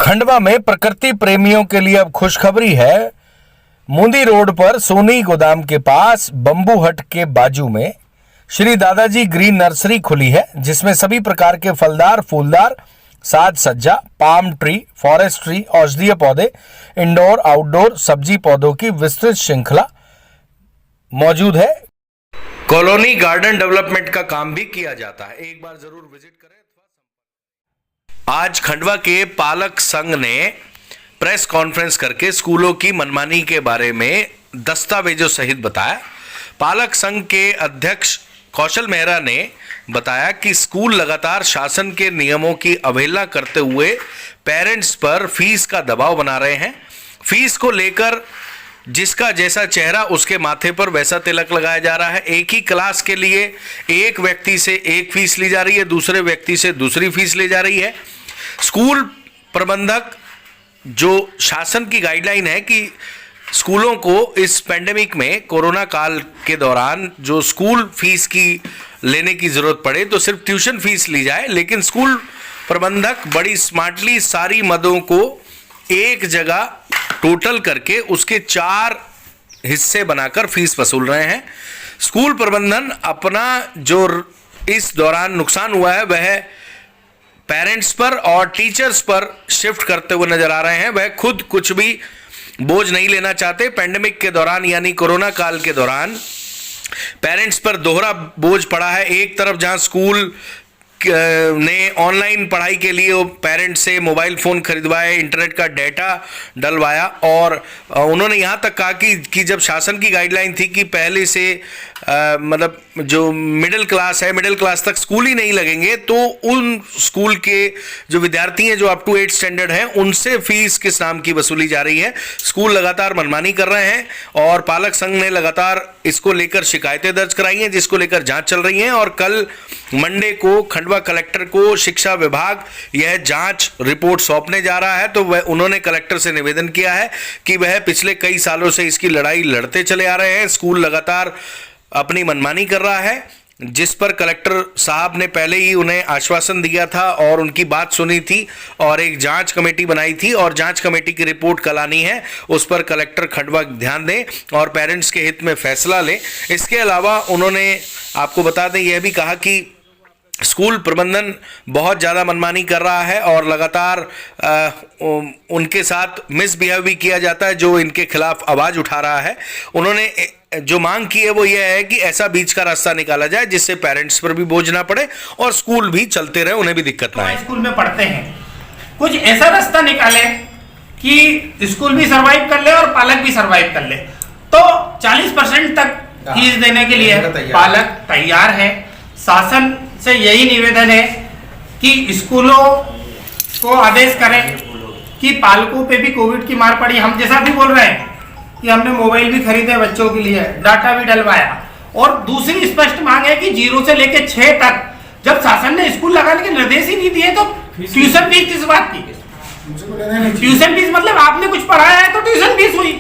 खंडवा में प्रकृति प्रेमियों के लिए अब खुशखबरी है। मुंदी रोड पर सोनी गोदाम के पास बंबू हट के बाजू में श्री दादाजी ग्रीन नर्सरी खुली है, जिसमें सभी प्रकार के फलदार, फूलदार, साज सज्जा, पाम ट्री, फॉरेस्ट ट्री, औषधीय पौधे, इंडोर आउटडोर सब्जी पौधों की विस्तृत श्रृंखला मौजूद है। कॉलोनी गार्डन डेवलपमेंट का काम भी किया जाता है। एक बार जरूर विजिट करें। आज खंडवा के पालक संघ ने प्रेस कॉन्फ्रेंस करके स्कूलों की मनमानी के बारे में दस्तावेजों सहित बताया। पालक संघ के अध्यक्ष कौशल मेहरा ने बताया कि स्कूल लगातार शासन के नियमों की अवहेलना करते हुए पेरेंट्स पर फीस का दबाव बना रहे हैं। फीस को लेकर जिसका जैसा चेहरा उसके माथे पर वैसा तिलक लगाया जा रहा है। एक ही क्लास के लिए एक व्यक्ति से एक फीस ली जा रही है, दूसरे व्यक्ति से दूसरी फीस ली जा रही है। स्कूल प्रबंधक जो शासन की गाइडलाइन है कि स्कूलों को इस पेंडेमिक में कोरोना काल के दौरान जो स्कूल फीस की लेने की जरूरत पड़े तो सिर्फ ट्यूशन फीस ली जाए, लेकिन स्कूल प्रबंधक बड़ी स्मार्टली सारी मदों को एक जगह टोटल करके उसके 4 हिस्से बनाकर फीस वसूल रहे हैं। स्कूल प्रबंधन अपना जो इस दौरान नुकसान हुआ है वह पेरेंट्स पर और टीचर्स पर शिफ्ट करते हुए नजर आ रहे हैं। वह खुद कुछ भी बोझ नहीं लेना चाहते। पेंडेमिक के दौरान यानी कोरोना काल के दौरान पेरेंट्स पर दोहरा बोझ पड़ा है। एक तरफ जहां स्कूल ने ऑनलाइन पढ़ाई के लिए वो पेरेंट्स से मोबाइल फ़ोन खरीदवाए, इंटरनेट का डेटा डलवाया और उन्होंने यहाँ तक कहा कि जब शासन की गाइडलाइन थी कि पहले से मतलब जो मिडिल क्लास है, मिडिल क्लास तक स्कूल ही नहीं लगेंगे, तो उन स्कूल के जो विद्यार्थी हैं जो अप टू 8 स्टैंडर्ड हैं उनसे फीस किस नाम की वसूली जा रही है। स्कूल लगातार मनमानी कर रहे हैं और पालक संघ ने लगातार इसको लेकर शिकायतें दर्ज कराई हैं, जिसको लेकर जांच चल रही है और कल मंडे को खंडवा कलेक्टर को शिक्षा विभाग यह जांच रिपोर्ट सौंपने जा रहा है। तो वह उन्होंने कलेक्टर से निवेदन किया है कि वह पिछले कई सालों से इसकी लड़ाई लड़ते चले आ रहे हैं। स्कूल लगातार अपनी मनमानी कर रहा है, जिस पर कलेक्टर साहब ने पहले ही उन्हें आश्वासन दिया था और उनकी बात सुनी थी और एक जांच कमेटी बनाई थी और जांच कमेटी की रिपोर्ट कल आनी है। उस पर कलेक्टर खंडवा ध्यान दें और पेरेंट्स के हित में फैसला लें। इसके अलावा उन्होंने आपको बता दें यह भी कहा कि स्कूल प्रबंधन बहुत ज़्यादा मनमानी कर रहा है और लगातार उनके साथ मिसबिहेव भी किया जाता है जो इनके खिलाफ आवाज़ उठा रहा है। उन्होंने जो मांग की है वो ये है कि ऐसा बीच का रास्ता निकाला जाए जिससे पेरेंट्स पर भी बोझ ना पड़े और स्कूल भी चलते रहे, उन्हें भी दिक्कत ना आए। स्कूल में पढ़ते हैं, कुछ ऐसा रास्ता निकाले कि स्कूल भी सरवाइव कर ले और पालक भी सरवाइव कर ले। तो 40% तक फीस देने के लिए पालक तैयार है। शासन से यही निवेदन है कि स्कूलों को आदेश करें कि पालकों पे भी कोविड की मार पड़ी। हम जैसा भी बोल रहे हैं कि हमने मोबाइल भी खरीदे बच्चों के लिए, डाटा भी डलवाया और दूसरी स्पष्ट मांग है कि 0 से लेकर 6 तक जब शासन ने स्कूल लगाने के निर्देश ही नहीं दिए तो ट्यूशन फीस किस बात की? ट्यूशन फीस मतलब आपने कुछ पढ़ाया है तो ट्यूशन फीस हुई।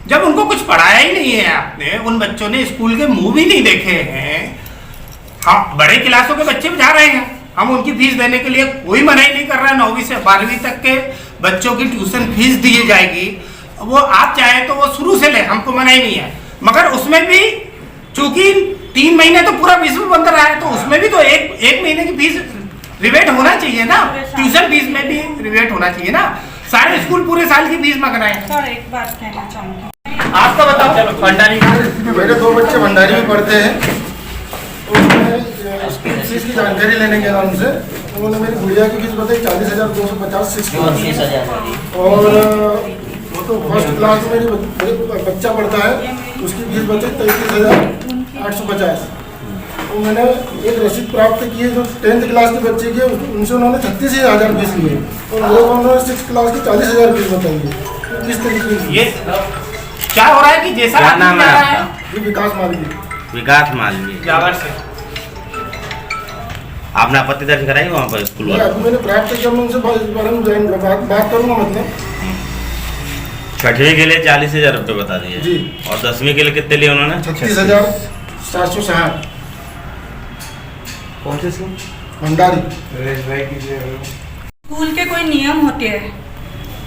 जब उनको कुछ पढ़ाया ही नहीं है आपने, उन बच्चों ने स्कूल के मुंह भी नहीं देखे हैं, हाँ बड़े क्लासों के बच्चे भी जा रहे हैं, हम उनकी फीस देने के लिए कोई मनाही नहीं कर रहा है। 9वीं से 12वीं तक के बच्चों की ट्यूशन फीस दी जाएगी, वो आप चाहे तो वो शुरू से ले, हमको मनाही नहीं है। मगर उसमें भी चूंकि 3 महीने तो पूरा विश्व बंद रहा है तो उसमें भी तो एक महीने की फीस रिवेट होना चाहिए ना, ट्यूशन फीस में भी रिवेट होना चाहिए ना। सारे स्कूल पूरे साल की फीस मांग रहे हैं। सर एक बात कहना चाहूँगी, आपका बताओ। चलो भंडारी, मेरे 2 बच्चे भंडारी में पढ़ते हैं। फीस की जानकारी लेने गया उनसे, उन्होंने मेरी गुड़िया की फीस बताई 40,250 और वो तो फर्स्ट क्लास में मेरी बच्चा पढ़ता है, उसकी फीस बताई 33,850। तो मैंने एक रसीद प्राप्त की है जो 10th क्लास के बच्चे की, उनसे उन्होंने 36,000 फीस ली है और वो उन्होंने 6th क्लास की 40,000 फीस बताई है। तो किस तरीके की ये क्या हो रहा है कि जैसा क्या नाम है आपका? ये विकास मालवी जावर से आपने आपत्ति दर्ज कराई वहाँ पर स्कूल वाले? अभी मैंने प्राप्त किया, मैं उनसे बारे में बात करूँगा। मतलब 6वीं के लिए 40,000 रुपये बता दिए जी, और 10वीं के लिए कितने लिए उन्होंने? 36,760। कौन से स्कूल? भंडारी। स्कूल के कोई नियम होते हैं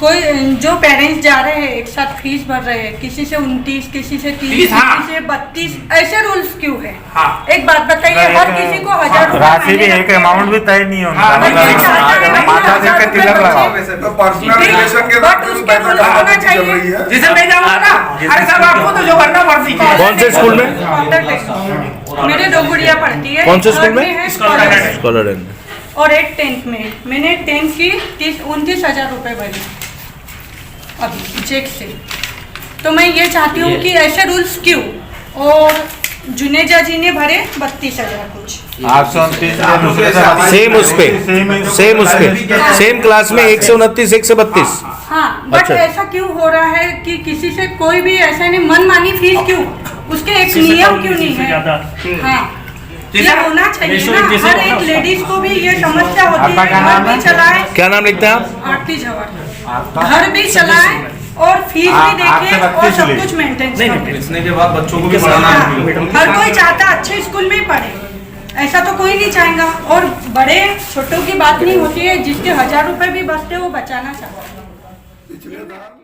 कोई जो पेरेंट्स जा रहे हैं एक साथ फीस भर रहे हैं, किसी से 29, किसी से 30, 30, हाँ। किसी से 32, ऐसे रूल्स क्यों है? हाँ। एक बात बताइए, हर किसी को 1000 रुपए राशि भी महीने एक लगते हैं। अमाउंट भी तय नहीं होता। हाँ, बट ये चाहता है भाई, माता जी 1000 के रुपए तिलक लगाओ। बचे। तो पर्सनल रिलेशन के बट उसके रूल्स होना चाहिए। जैसे मैं जाऊंगा ना, अरे साहब आपको तो जो करना वर्दी कौन से स्कूल में? मेरे 2 गुड़िया पढ़ती है। कौन से स्कूल में? है स्कॉलर। स्कॉलर और एक 10th में। मैंने 10th की 29,000 रुपए भरी अभी चेक से। तो मैं ये चाहती हूँ कि ऐसे रूल्स क्यों? और जुनेजा जी ने भरे 32,000 कुछ। 829 सेम उस पे सेम क्लास में 1 से 29, 1 से 32। हाँ, बट अच्छा। ऐसा क्यों हो रहा है कि किसी से कोई भी ऐसा नहीं, मनमानी फीस क्यों? उसके एक नियम क्यों नहीं है? हाँ, ये होना चाहिए ना। हर एक लेडीज को भी ये समस्या होती आपका है, क्या घर नाम भी है? चलाए, क्या नाम लिखते हैं आप? आरती झवर, घर भी चलाए और फीस भी देखे और सब कुछ मेंटेन करे। बेचने के बाद बच्चों को भी पढ़ाना है। हर कोई चाहता अच्छे स्कूल में ही पढ़े, ऐसा तो कोई नहीं चाहेगा। और बड़े छोटों की बात नहीं होती है, जिसके 1000 रुपए भी बचते वो बचाना चाहता है।